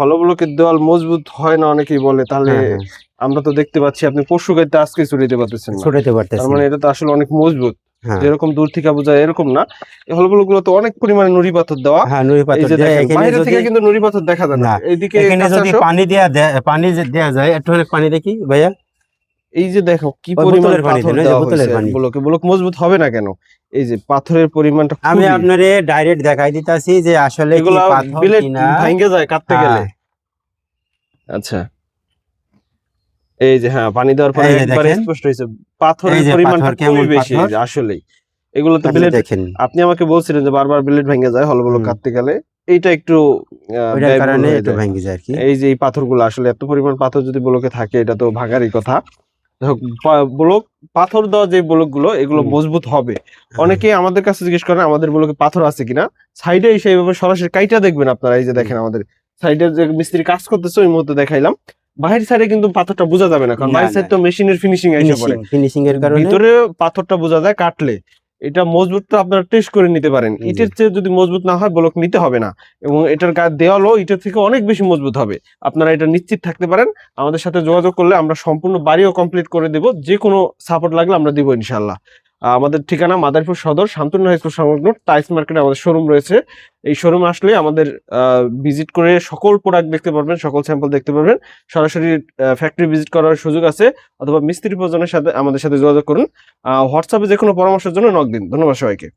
হলো ব্লকের দেওয়াল মজবুত হয় না অনেকেই বলে, তাহলে আমরা তো দেখতে পাচ্ছি আপনি পরশু গাড়িতে আজকে ছুটাইতে পারতেছেন না, ছুটাইতে তার পারতেছি মানে এটা তো আসলে অনেক মজবুত। হ্যাঁ যেরকম দূর থেকে বোঝায় এরকম না, এই হলো গুলো তো অনেক পরিমাণে নুড়ি পাথর দেওয়া। হ্যাঁ নুড়ি এই পাথর যে দেয় দেখেন এখানে বাইরে যদি থেকে কিন্তু নুড়ি পাথর দেখা যায় না, না এইদিকে এখানে কাছে যদি আসো। পানি পানি যে দেয়া যায় একটু পানি দেখি ভাইয়া এই যে দেখো কি ওই পরিমাণ বোতলের পানি পাথর দেন ওই যে দেওয়া বোতলের হয়েছে পানি ব্লকে, ব্লক মজবুত হবে না কেন? এই যে পাথরের পরিমাণটা আমি খুবই, আপনারে ডাইরেক্ট দেখাই দিতাছি যে আসলে কি এগুলা পাথর বিলেট কিনা ভাঙ্গে যায় কাটতে হ্যাঁ গেলে। আচ্ছা, এই যে হ্যাঁ পানি দেওয়ার পরে এই যে একবারে দেখেন স্পষ্ট হয়েছে এই পাথরের যে পরিমাণটা পাথর খুবই কেমন বেশি। পাথর এই যে আসলেই এগুলো তো এই যে বিলেট, দেখেন আপনি আমাকে বলছিলেন যে বারবার বিলেট ভেঙে যায় হলগুলো হুম কাটতে গেলে, এইটা একটু ওইটার ব্যয়বহুল কারণে হয়ে একটু যায়। ভেঙে যায় আর কি এই যে এই পাথরগুলো আসলে এত পরিমাণ পাথর যদি ব্লকে থাকে এটা তো ভাগারই কথা। ব্লক পাথর দেওয়া যে ব্লক গুলো এগুলো হুম মজবুত হবে। হ্যাঁ, অনেকে আমাদের কাছে জিজ্ঞেস করেন আমাদের ব্লকে পাথর আছে কিনা, সাইডে সেইভাবে সরাসরি কাইটা দেখবেন আপনারা। এই যে হুম। দেখেন আমাদের সাইডে যে মিস্ত্রি কাজ করতেছে ওই মুহূর্তে দেখাইলাম, বাহির সাইডে কিন্তু পাথরটা বোঝা যাবে না, কারণ না বাহির না সাইড তো মেশিনের ফিনিশিং এসে পড়ে। ফিনিশিং এর কারণে ভিতরে পাথরটা বোঝা যায় কাটলে। এটা মজবুতটা আপনারা টেস্ট করে নিতে পারেন। জি ইটের চেয়ে যদি মজবুত না হয় ব্লক নিতে হবে না, এবং এটার গায়ে দেওয়ালও ইটের থেকে অনেক বেশি মজবুত হবে। আপনারা এটা নিশ্চিত থাকতে পারেন। আমাদের সাথে যোগাযোগ করলে আমরা সম্পূর্ণ বাড়িও কমপ্লিট করে দেব, যে কোনো সাপোর্ট লাগলে আমরা দিব ইনশাল্লাহ। আমাদের ঠিকানা মাদারীপুর সদর শান্তনু হাইস্কুল সংলগ্ন টাইলস মার্কেটে আমাদের শোরুম রয়েছে। এই শোরুমে আসলে আমাদের ভিজিট করে সকল প্রোডাক্ট দেখতে পারবেন, সকল স্যাম্পল দেখতে পারবেন। সরাসরি ফ্যাক্টরি ভিজিট করার সুযোগ আছে, অথবা মিস্ত্রি প্রয়োজনের সাথে আমাদের সাথে যোগাযোগ করুন। হোয়াটসঅ্যাপে যে কোনো পরামর্শের জন্য নক দিন। ধন্যবাদ সবাইকে।